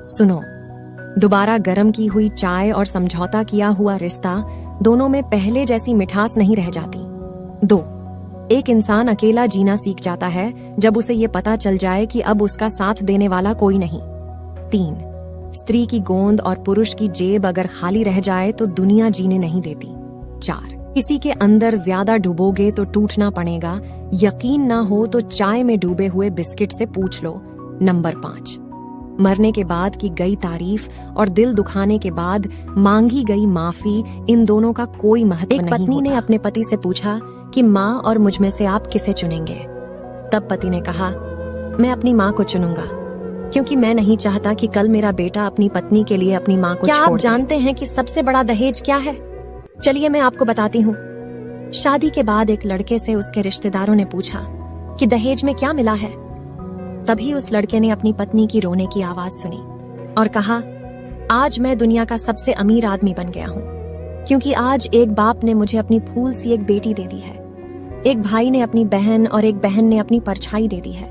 सुनो, दोबारा गर्म की हुई चाय और समझौता किया हुआ रिश्ता दोनों में पहले जैसी मिठास नहीं रह जाती। 2. एक इंसान अकेला जीना सीख जाता है जब उसे ये पता चल जाए कि अब उसका साथ देने वाला कोई नहीं। 3. स्त्री की गोंद और पुरुष की जेब अगर खाली रह जाए तो दुनिया जीने नहीं देती। 4. किसी के अंदर ज्यादा डूबोगे तो टूटना पड़ेगा, यकीन ना हो तो चाय में डूबे हुए बिस्किट से पूछ लो। नंबर 5. मरने के बाद की गई तारीफ और दिल दुखाने के बाद मांगी गई माफी, इन दोनों का कोई महत्व नहीं होता। एक पत्नी ने अपने पति से पूछा कि माँ और मुझ में से आप किसे चुनेंगे? तब पति ने कहा, मैं अपनी माँ को चुनूंगा, क्योंकि मैं नहीं चाहता कि कल मेरा बेटा अपनी पत्नी के लिए अपनी माँ को छोड़ दे। क्या आप जानते हैं कि सबसे बड़ा दहेज क्या है? चलिए मैं आपको बताती हूँ। शादी के बाद एक लड़के से उसके रिश्तेदारों ने पूछा कि दहेज में क्या मिला है। तभी उस लड़के ने अपनी पत्नी की रोने की आवाज सुनी और कहा, आज मैं दुनिया का सबसे अमीर आदमी बन गया हूँ, क्योंकि आज एक बाप ने मुझे अपनी फूल सी एक बेटी दे दी है, एक भाई ने अपनी बहन और एक बहन ने अपनी परछाई दे दी है।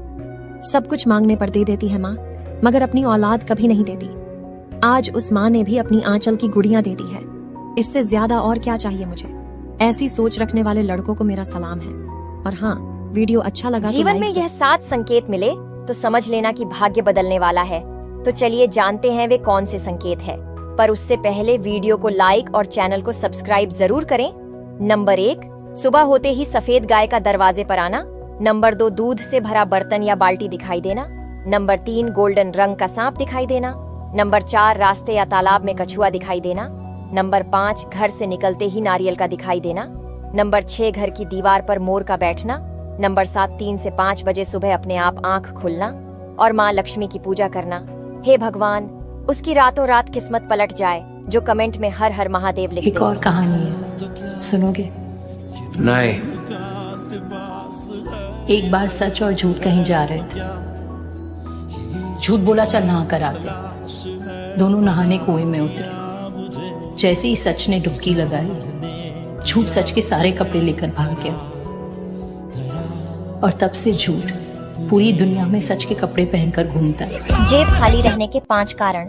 सब कुछ मांगने पर दे देती है माँ, मगर अपनी औलाद कभी नहीं देती। आज उस माँ ने भी अपनी आंचल की गुड़ियां दे दी है। इससे ज्यादा और क्या चाहिए मुझे? ऐसी सोच रखने वाले लड़कों को मेरा सलाम है। और हाँ, वीडियो अच्छा लगा जीवन में यह 7 संकेत मिले तो समझ लेना कि भाग्य बदलने वाला है। तो चलिए जानते हैं वे कौन से संकेत है, पर उससे पहले वीडियो को लाइक और चैनल को सब्सक्राइब जरूर करें। नंबर 1, सुबह होते ही सफेद गाय का दरवाजे पर आना। नंबर 2, दूध से भरा बर्तन या बाल्टी दिखाई देना। नंबर 3, गोल्डन रंग का सांप दिखाई देना। नंबर 4, रास्ते या तालाब में कछुआ दिखाई देना। नंबर 5, घर से निकलते ही नारियल का दिखाई देना। नंबर 6, घर की दीवार पर मोर का बैठना। नंबर 7, 3 से 5 बजे सुबह अपने आप आंख खुलना। और माँ लक्ष्मी की पूजा करना। हे भगवान, उसकी रातों रात किस्मत पलट जाए जो कमेंट में हर हर महादेव लिखते। एक और कहानी है, सुनोगे? नहीं। एक बार सच और झूठ कहीं जा रहे थे। झूठ बोला चल नहा कर आते। दोनों नहाने कुएं में उतरे। जैसे ही सच ने डुबकी लगाई, झूठ सच के सारे कपड़े लेकर भाग गया। और तब से झूठ पूरी दुनिया में सच के कपड़े पहनकर घूमता है। जेब खाली रहने के 5 कारण।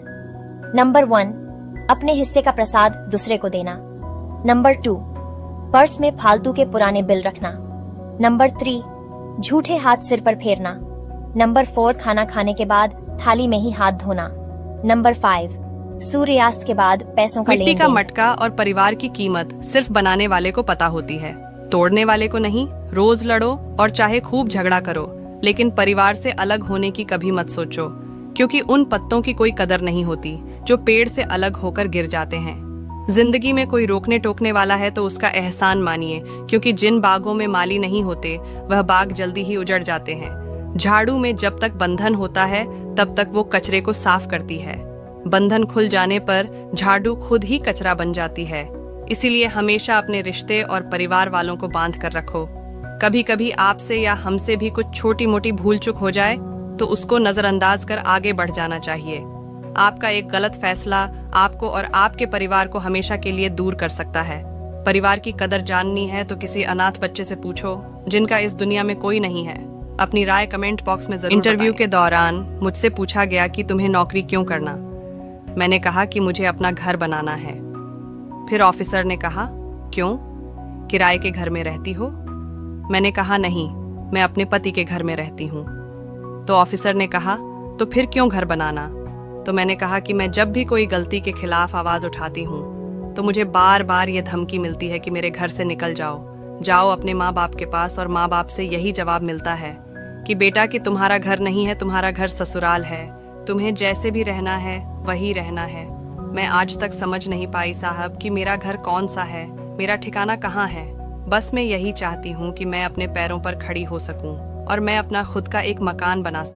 नंबर 1, अपने हिस्से का प्रसाद दूसरे को देना। नंबर 2, पर्स में फालतू के पुराने बिल रखना। नंबर 3, झूठे हाथ सिर पर फेरना। नंबर 4, खाना खाने के बाद थाली में ही हाथ धोना। नंबर 5, सूर्यास्त के बाद पैसों का मिट्टी का मटका और परिवार की कीमत सिर्फ बनाने वाले को पता होती है, तोड़ने वाले को नहीं। रोज लड़ो और चाहे खूब झगड़ा करो, लेकिन परिवार से अलग होने की कभी मत सोचो, क्योंकि उन पत्तों की कोई कदर नहीं होती जो पेड़ से अलग होकर गिर जाते हैं। जिंदगी में कोई रोकने टोकने वाला है तो उसका एहसान मानिए, क्योंकि जिन बागों में माली नहीं होते वह बाग जल्दी ही उजड़ जाते हैं। झाड़ू में जब तक बंधन होता है तब तक वो कचरे को साफ करती है। बंधन खुल जाने पर झाड़ू खुद ही कचरा बन जाती है। इसीलिए हमेशा अपने रिश्ते और परिवार वालों को बांध कर रखो। कभी कभी आपसे या हमसे भी कुछ छोटी मोटी भूल चूक हो जाए तो उसको नजरअंदाज कर आगे बढ़ जाना चाहिए। आपका एक गलत फैसला आपको और आपके परिवार को हमेशा के लिए दूर कर सकता है। परिवार की कदर जाननी है तो किसी अनाथ बच्चे से पूछो जिनका इस दुनिया में कोई नहीं है। अपनी राय कमेंट बॉक्स में जरूर। इंटरव्यू के दौरान मुझसे पूछा गया कि तुम्हें नौकरी क्यों करना। मैंने कहा कि मुझे अपना घर बनाना है। फिर ऑफिसर ने कहा, क्यों, किराए के घर में रहती हो? मैंने कहा, नहीं, मैं अपने पति के घर में रहती हूँ। तो ऑफिसर ने कहा, तो फिर क्यों घर बनाना? तो मैंने कहा कि मैं जब भी कोई गलती के खिलाफ आवाज उठाती हूँ तो मुझे बार बार ये धमकी मिलती है कि मेरे घर से निकल जाओ अपने माँ बाप के पास। और माँ बाप से यही जवाब मिलता है कि बेटा कि तुम्हारा घर नहीं है, तुम्हारा घर ससुराल है, तुम्हें जैसे भी रहना है वही रहना है। मैं आज तक समझ नहीं पाई साहब कि मेरा घर कौन सा है, मेरा ठिकाना कहाँ है। बस मैं यही चाहती हूँ कि मैं अपने पैरों पर खड़ी हो सकूं और मैं अपना खुद का एक मकान बना सकूं।